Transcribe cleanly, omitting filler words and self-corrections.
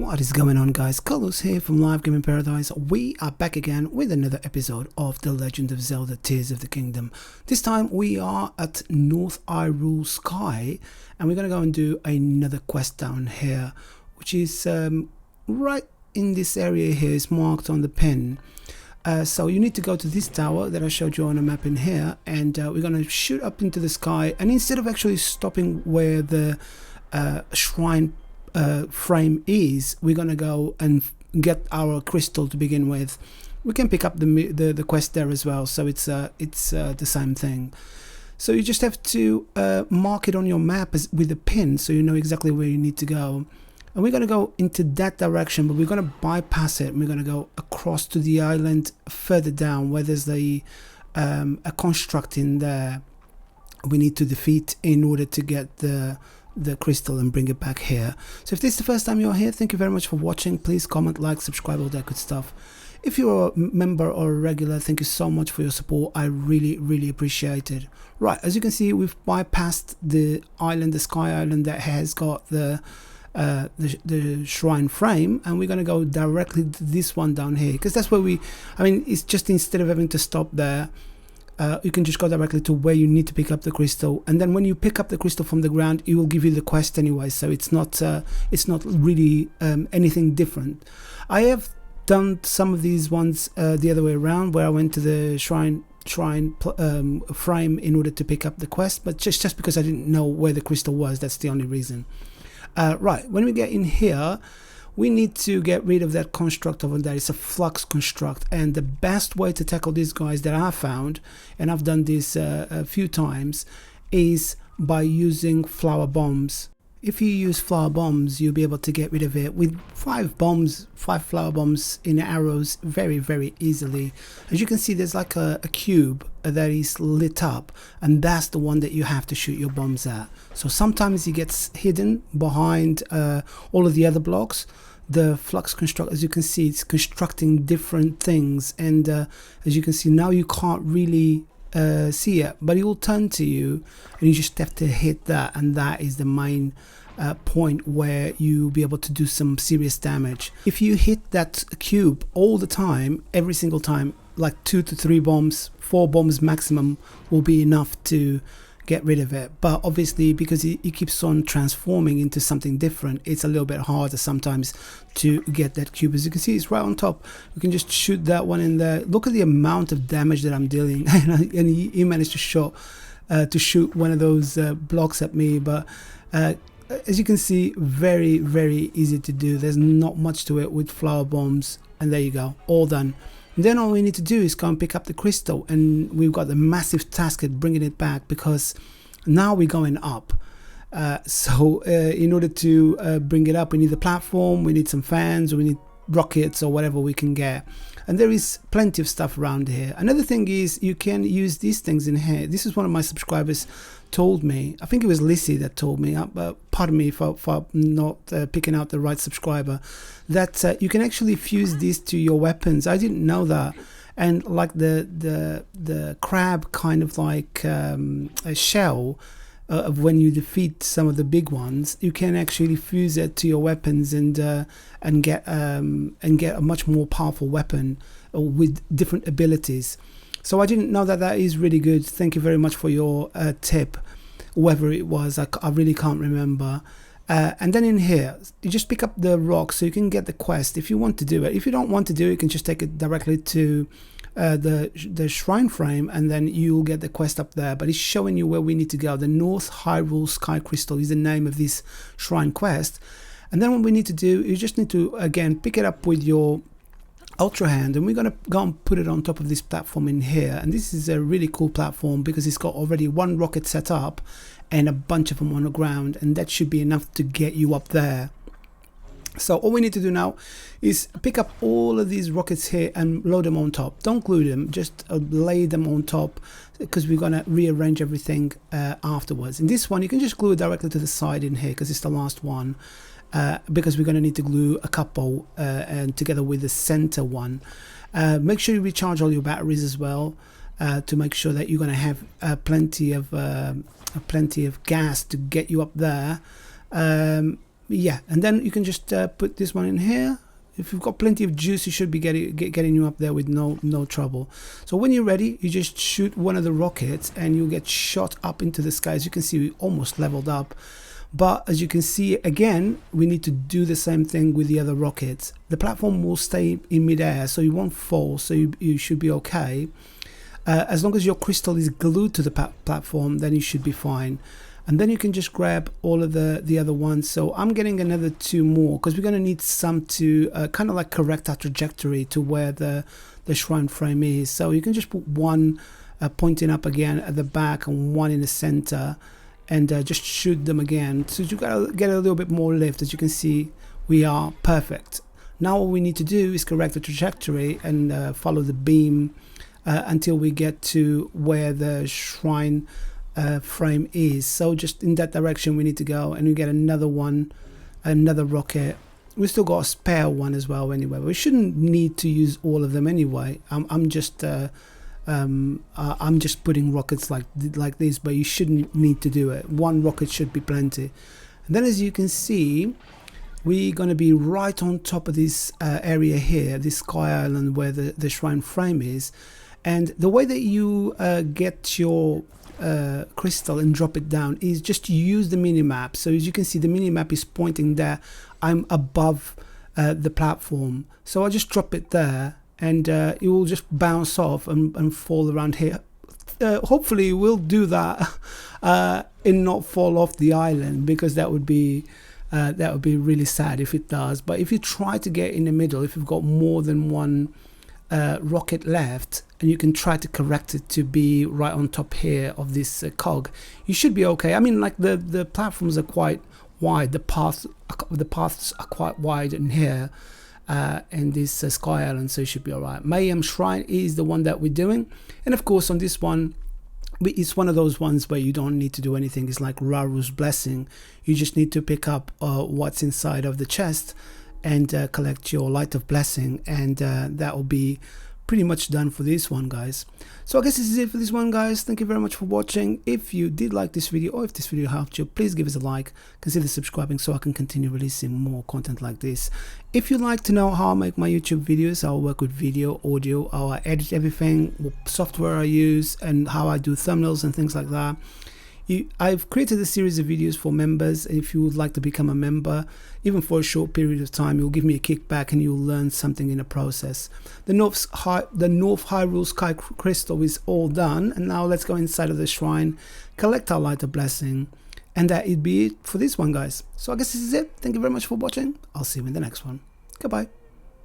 What is going on, guys? Carlos here from Live Gaming Paradise. We are back again with another episode of The Legend of Zelda Tears of the Kingdom. This time we are at North Hyrule Sky and we're going to go and do another quest down here, which is right in this area here. Is marked on the pin. So you need to go to this tower that I showed you on the map in here, and we're going to shoot up into the sky, and instead of actually stopping where the shrine frame is, we're gonna go and get our crystal to begin with. We can pick up the quest there as well, so it's the same thing. So you just have to mark it on your map with a pin, so you know exactly where you need to go. And we're gonna go into that direction, but we're gonna bypass it. We're gonna go across to the island further down, where there's a construct in there we need to defeat in order to get the crystal and bring it back here. So if this is the first time you're here, thank you very much for watching. Please comment, like, subscribe, all that good stuff. If you're a member or a regular, thank you so much for your support. I really appreciate it. Right, as you can see, we've bypassed the island, the sky island that has got the shrine frame, and we're going to go directly to this one down here, because that's where it's just, instead of having to stop there, you can just go directly to where you need to pick up the crystal, and then when you pick up the crystal from the ground, it will give you the quest anyway. So it's not really anything different. I have done some of these ones the other way around, where I went to the shrine frame in order to pick up the quest, but just because I didn't know where the crystal was, that's the only reason. Right, when we get in here, we need to get rid of that construct over there. It's a flux construct, and the best way to tackle these guys that I found, and I've done this a few times, is by using flower bombs. If you use flower bombs, you'll be able to get rid of it with five flower bombs in arrows very easily. As you can see, there's like a cube that is lit up, and that's the one that you have to shoot your bombs at. So sometimes it gets hidden behind all of the other blocks. The flux construct, as you can see, it's constructing different things, and as you can see now, you can't really see it, but it will turn to you, and you just have to hit that, and that is the main point where you'll be able to do some serious damage. If you hit that cube all the time, every single time, like 2 to 3 bombs, 4 bombs maximum will be enough to get rid of it. But obviously, because it keeps on transforming into something different, it's a little bit harder sometimes to get that cube. As you can see, it's right on top. We can just shoot that one in there. Look at the amount of damage that I'm dealing, and he managed to shoot one of those blocks at me. But as you can see, very easy to do. There's not much to it with flower bombs, and there you go, all done. And then all we need to do is go and pick up the crystal, and we've got the massive task at bringing it back, because now we're going up. So in order to bring it up, we need the platform, we need some fans, or we need rockets or whatever we can get. And there is plenty of stuff around here. Another thing is, you can use these things in here. This is one of my subscribers told me, I think it was Lissy that told me, pardon me for not picking out the right subscriber, that you can actually fuse these to your weapons. I didn't know that. And like the crab kind of like a shell of when you defeat some of the big ones, you can actually fuse it to your weapons and get a much more powerful weapon with different abilities. So I didn't know that. That is really good. Thank you very much for your tip, whoever it was. I really can't remember. And then in here, you just pick up the rock so you can get the quest if you want to do it. If you don't want to do it, you can just take it directly to the shrine frame, and then you'll get the quest up there. But it's showing you where we need to go. The North Hyrule Sky Crystal is the name of this shrine quest. And then what we need to do, you just need to, again, pick it up with your Ultra Hand, and we're going to go and put it on top of this platform in here. And this is a really cool platform because it's got already one rocket set up and a bunch of them on the ground, and that should be enough to get you up there. So all we need to do now is pick up all of these rockets here and load them on top. Don't glue them, just lay them on top, because we're going to rearrange everything afterwards. In this one, you can just glue it directly to the side in here, because it's the last one. Because we're going to need to glue a couple and together with the center one. Make sure you recharge all your batteries as well, to make sure that you're going to have plenty of gas to get you up there. yeah, and then you can just put this one in here. If you've got plenty of juice, you should be getting you up there with no trouble. So when you're ready, you just shoot one of the rockets and you'll get shot up into the sky. As you can see, we almost leveled up. But as you can see, again, we need to do the same thing with the other rockets. The platform will stay in midair, so you won't fall, so you should be okay. As long as your crystal is glued to the platform, then you should be fine. And then you can just grab all of the other ones. So I'm getting another 2 more because we're going to need some to kind of like correct our trajectory to where the shrine frame is. So you can just put one pointing up again at the back and one in the center, and just shoot them again. So you got to get a little bit more lift. As you can see, we are perfect. Now what we need to do is correct the trajectory and follow the beam until we get to where the shrine frame is. So just in that direction we need to go, and we get another one, another rocket. We still got a spare one as well anyway, but we shouldn't need to use all of them anyway. I'm just putting rockets like this, but you shouldn't need to do it. One rocket should be plenty. And then as you can see, we're going to be right on top of this area here, this sky island where the shrine frame is. And the way that you get your crystal and drop it down is just use the mini map. So as you can see, the mini map is pointing there. I'm above the platform, so I just drop it there, and it will just bounce off and fall around here. Hopefully it will do that and not fall off the island, because that would be really sad if it does. But if you try to get in the middle, if you've got more than one rocket left, and you can try to correct it to be right on top here of this cog, you should be okay. I mean, like the platforms are quite wide, the paths are quite wide in here in this sky island, so you should be all right. Mayam Shrine is the one that we're doing, and of course on this one, it's one of those ones where you don't need to do anything. It's like Hyrule's blessing. You just need to pick up what's inside of the chest and collect your light of blessing, and that will be pretty much done for this one, guys. So I guess this is it for this one, guys. Thank you very much for watching. If you did like this video, or if this video helped you, please give us a like, consider subscribing so I can continue releasing more content like this. If you'd like to know how I make my YouTube videos, how I work with video, audio, how I edit everything, what software I use, and how I do thumbnails and things like that, I've created a series of videos for members. If you would like to become a member, even for a short period of time, you'll give me a kickback and you'll learn something in the process. The North Hyrule Sky Crystal is all done, and now let's go inside of the shrine, collect our light of blessing, and that'd be it for this one, guys. So I guess this is it. Thank you very much for watching. I'll see you in the next one. Goodbye.